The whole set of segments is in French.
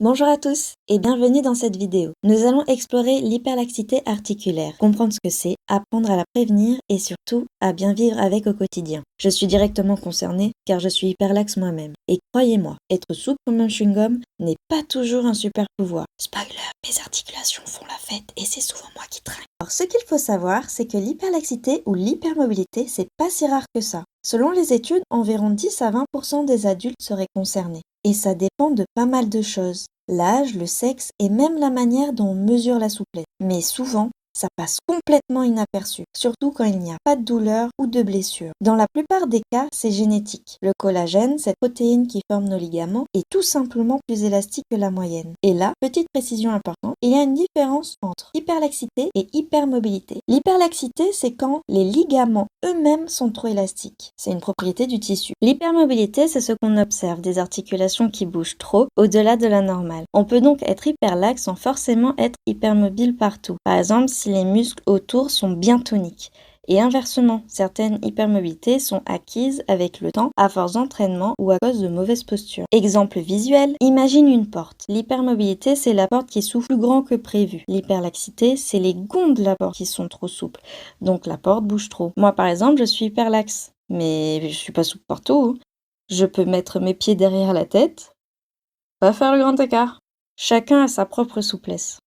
Bonjour à tous et bienvenue dans cette vidéo. Nous allons explorer l'hyperlaxité articulaire, comprendre ce que c'est, apprendre à la prévenir et surtout à bien vivre avec au quotidien. Je suis directement concernée car je suis hyperlaxe moi-même. Et croyez-moi, être souple comme un chewing-gum n'est pas toujours un super pouvoir. Spoiler, mes articulations font la fête et c'est souvent moi qui trinque. Alors ce qu'il faut savoir, c'est que l'hyperlaxité ou l'hypermobilité, c'est pas si rare que ça. Selon les études, environ 10 à 20% des adultes seraient concernés. Et ça dépend de pas mal de choses. L'âge, le sexe et même la manière dont on mesure la souplesse. Mais souvent, ça passe complètement inaperçu, surtout quand il n'y a pas de douleur ou de blessure. Dans la plupart des cas, c'est génétique. Le collagène, cette protéine qui forme nos ligaments, est tout simplement plus élastique que la moyenne. Et là, petite précision importante, il y a une différence entre hyperlaxité et hypermobilité. L'hyperlaxité, c'est quand les ligaments eux-mêmes sont trop élastiques. C'est une propriété du tissu. L'hypermobilité, c'est ce qu'on observe, des articulations qui bougent trop au-delà de la normale. On peut donc être hyperlaxe sans forcément être hypermobile partout. Par exemple, si les muscles autour sont bien toniques. Et inversement, certaines hypermobilités sont acquises avec le temps à force d'entraînement ou à cause de mauvaises postures. Exemple visuel, imagine une porte. L'hypermobilité, c'est la porte qui s'ouvre plus grand que prévu. L'hyperlaxité, c'est les gonds de la porte qui sont trop souples. Donc la porte bouge trop. Moi par exemple, je suis hyperlaxe, mais je suis pas souple partout. Je peux mettre mes pieds derrière la tête, pas faire le grand écart. Chacun a sa propre souplesse.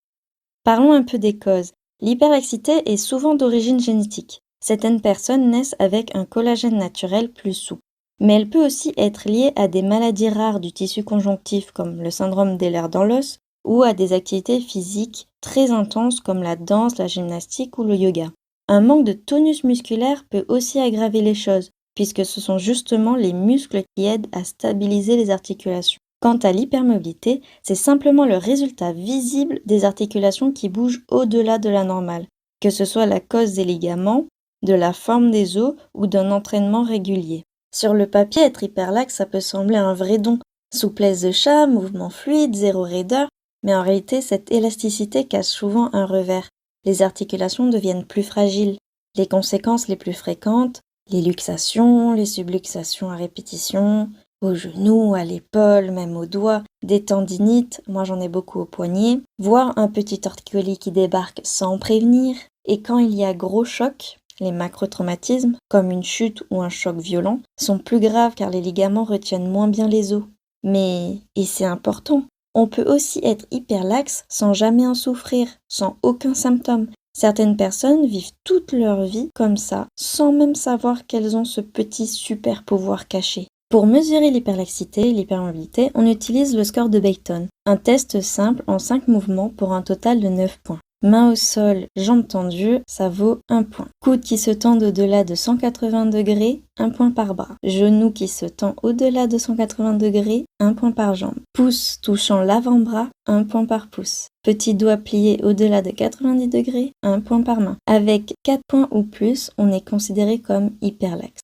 Parlons un peu des causes. L'hyperlaxité est souvent d'origine génétique. Certaines personnes naissent avec un collagène naturel plus souple. Mais elle peut aussi être liée à des maladies rares du tissu conjonctif comme le syndrome d'Ehlers dans l'os ou à des activités physiques très intenses comme la danse, la gymnastique ou le yoga. Un manque de tonus musculaire peut aussi aggraver les choses puisque ce sont justement les muscles qui aident à stabiliser les articulations. Quant à l'hypermobilité, c'est simplement le résultat visible des articulations qui bougent au-delà de la normale, que ce soit la cause des ligaments, de la forme des os ou d'un entraînement régulier. Sur le papier, être hyperlaxe, ça peut sembler un vrai don. Souplesse de chat, mouvement fluide, zéro raideur, mais en réalité, cette élasticité cache souvent un revers. Les articulations deviennent plus fragiles. Les conséquences les plus fréquentes, les luxations, les subluxations à répétition, aux genoux, à l'épaule, même aux doigts, des tendinites, moi j'en ai beaucoup au poignet, voire un petit torticolis qui débarque sans prévenir. Et quand il y a gros choc, les macrotraumatismes, comme une chute ou un choc violent, sont plus graves car les ligaments retiennent moins bien les os. Mais, et c'est important, on peut aussi être hyperlaxe sans jamais en souffrir, sans aucun symptôme. Certaines personnes vivent toute leur vie comme ça, sans même savoir qu'elles ont ce petit super pouvoir caché. Pour mesurer l'hyperlaxité et l'hypermobilité, on utilise le score de Beighton, un test simple en 5 mouvements pour un total de 9 points. Main au sol, jambes tendues, ça vaut 1 point. Coude qui se tendent au-delà de 180 degrés, 1 point par bras. Genou qui se tend au-delà de 180 degrés, 1 point par jambe. Pouce touchant l'avant-bras, 1 point par pouce. Petit doigt plié au-delà de 90 degrés, 1 point par main. Avec 4 points ou plus, on est considéré comme hyperlaxe.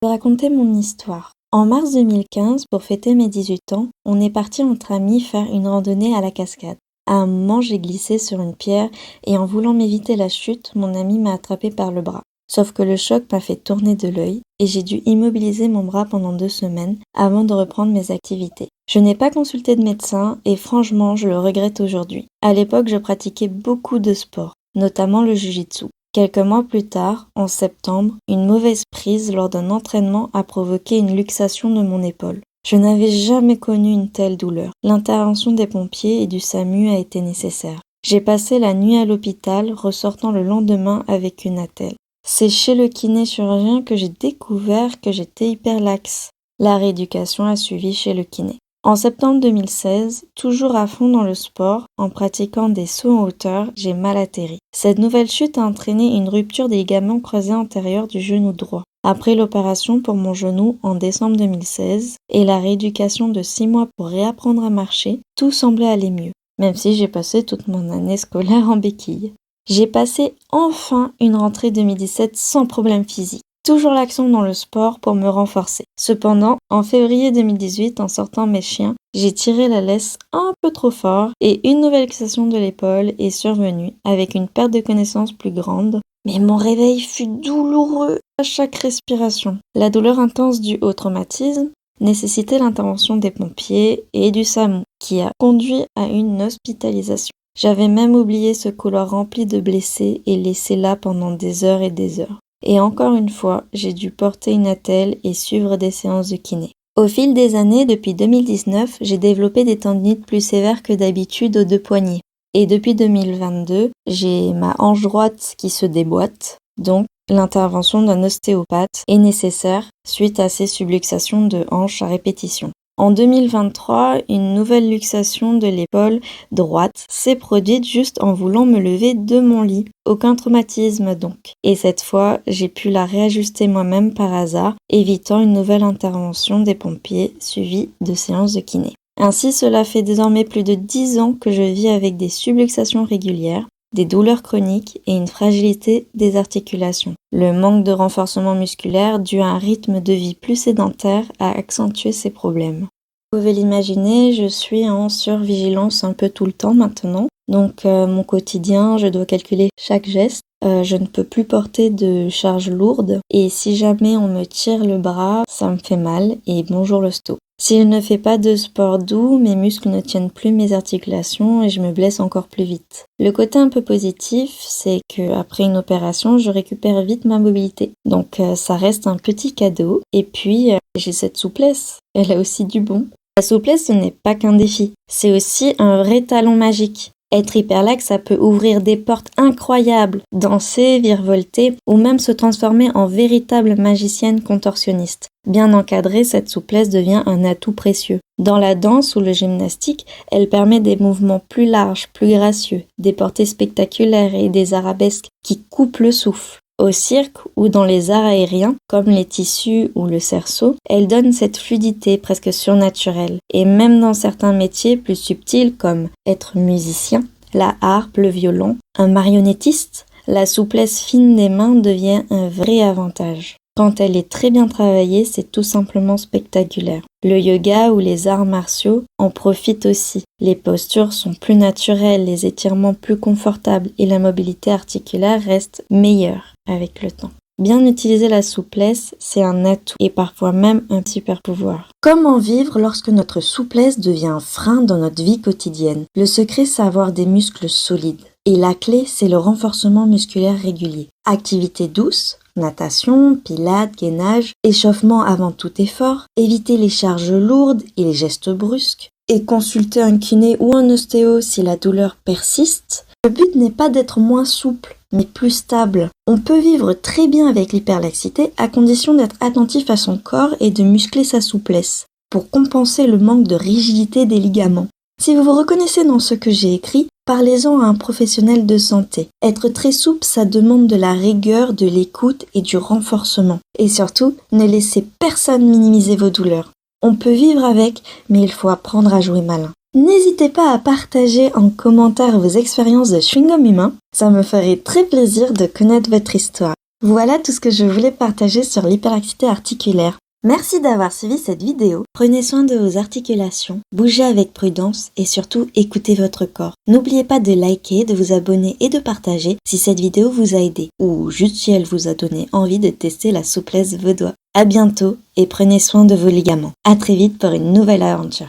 Je vais raconter mon histoire. En mars 2015, pour fêter mes 18 ans, on est parti entre amis faire une randonnée à la cascade. À un moment, j'ai glissé sur une pierre et en voulant m'éviter la chute, mon ami m'a attrapé par le bras. Sauf que le choc m'a fait tourner de l'œil et j'ai dû immobiliser mon bras pendant 2 semaines avant de reprendre mes activités. Je n'ai pas consulté de médecin et franchement, je le regrette aujourd'hui. À l'époque, je pratiquais beaucoup de sports, notamment le jiu-jitsu. Quelques mois plus tard, en septembre, une mauvaise prise lors d'un entraînement a provoqué une luxation de mon épaule. Je n'avais jamais connu une telle douleur. L'intervention des pompiers et du SAMU a été nécessaire. J'ai passé la nuit à l'hôpital, ressortant le lendemain avec une attelle. C'est chez le kiné-chirurgien que j'ai découvert que j'étais hyperlaxe. La rééducation a suivi chez le kiné. En septembre 2016, toujours à fond dans le sport, en pratiquant des sauts en hauteur, j'ai mal atterri. Cette nouvelle chute a entraîné une rupture des ligaments croisés antérieurs du genou droit. Après l'opération pour mon genou en décembre 2016 et la rééducation de 6 mois pour réapprendre à marcher, tout semblait aller mieux, même si j'ai passé toute mon année scolaire en béquille. J'ai passé enfin une rentrée 2017 sans problème physique. Toujours l'action dans le sport pour me renforcer. Cependant, en février 2018, en sortant mes chiens, j'ai tiré la laisse un peu trop fort et une nouvelle luxation de l'épaule est survenue avec une perte de connaissance plus grande. Mais mon réveil fut douloureux à chaque respiration. La douleur intense due au traumatisme, nécessitait l'intervention des pompiers et du SAMU, qui a conduit à une hospitalisation. J'avais même oublié ce couloir rempli de blessés et laissé là pendant des heures et des heures. Et encore une fois, j'ai dû porter une attelle et suivre des séances de kiné. Au fil des années, depuis 2019, j'ai développé des tendinites plus sévères que d'habitude aux 2 poignets. Et depuis 2022, j'ai ma hanche droite qui se déboîte, donc l'intervention d'un ostéopathe est nécessaire suite à ces subluxations de hanches à répétition. En 2023, une nouvelle luxation de l'épaule droite s'est produite juste en voulant me lever de mon lit. Aucun traumatisme donc. Et cette fois, j'ai pu la réajuster moi-même par hasard, évitant une nouvelle intervention des pompiers suivie de séances de kiné. Ainsi, cela fait désormais plus de 10 ans que je vis avec des subluxations régulières, des douleurs chroniques et une fragilité des articulations. Le manque de renforcement musculaire dû à un rythme de vie plus sédentaire a accentué ces problèmes. Vous pouvez l'imaginer, je suis en survigilance un peu tout le temps maintenant. Donc mon quotidien, je dois calculer chaque geste. Je ne peux plus porter de charges lourdes et si jamais on me tire le bras, ça me fait mal et bonjour le sto. Si je ne fais pas de sport doux, mes muscles ne tiennent plus mes articulations et je me blesse encore plus vite. Le côté un peu positif, c'est qu'après une opération, je récupère vite ma mobilité. Donc ça reste un petit cadeau. Et puis, j'ai cette souplesse. Elle a aussi du bon. La souplesse, ce n'est pas qu'un défi. C'est aussi un vrai talon magique. Être hyperlaxe, ça peut ouvrir des portes incroyables, danser, virevolter ou même se transformer en véritable magicienne contorsionniste. Bien encadrée, cette souplesse devient un atout précieux. Dans la danse ou le gymnastique, elle permet des mouvements plus larges, plus gracieux, des portées spectaculaires et des arabesques qui coupent le souffle. Au cirque ou dans les arts aériens, comme les tissus ou le cerceau, elle donne cette fluidité presque surnaturelle. Et même dans certains métiers plus subtils comme être musicien, la harpe, le violon, un marionnettiste, la souplesse fine des mains devient un vrai avantage. Quand elle est très bien travaillée, c'est tout simplement spectaculaire. Le yoga ou les arts martiaux en profitent aussi. Les postures sont plus naturelles, les étirements plus confortables et la mobilité articulaire reste meilleure avec le temps. Bien utiliser la souplesse, c'est un atout et parfois même un super pouvoir. Comment vivre lorsque notre souplesse devient un frein dans notre vie quotidienne? Le secret, c'est avoir des muscles solides. Et la clé, c'est le renforcement musculaire régulier. Activité douce, natation, pilates, gainage, échauffement avant tout effort, éviter les charges lourdes et les gestes brusques, et consulter un kiné ou un ostéo si la douleur persiste. Le but n'est pas d'être moins souple, mais plus stable. On peut vivre très bien avec l'hyperlaxité à condition d'être attentif à son corps et de muscler sa souplesse, pour compenser le manque de rigidité des ligaments. Si vous vous reconnaissez dans ce que j'ai écrit, parlez-en à un professionnel de santé. Être très souple, ça demande de la rigueur, de l'écoute et du renforcement. Et surtout, ne laissez personne minimiser vos douleurs. On peut vivre avec, mais il faut apprendre à jouer malin. N'hésitez pas à partager en commentaire vos expériences de chewing-gum humain, ça me ferait très plaisir de connaître votre histoire. Voilà tout ce que je voulais partager sur l'hyperlaxité articulaire. Merci d'avoir suivi cette vidéo. Prenez soin de vos articulations, bougez avec prudence et surtout écoutez votre corps. N'oubliez pas de liker, de vous abonner et de partager si cette vidéo vous a aidé ou juste si elle vous a donné envie de tester la souplesse de vos doigts. À bientôt et prenez soin de vos ligaments. À très vite pour une nouvelle aventure.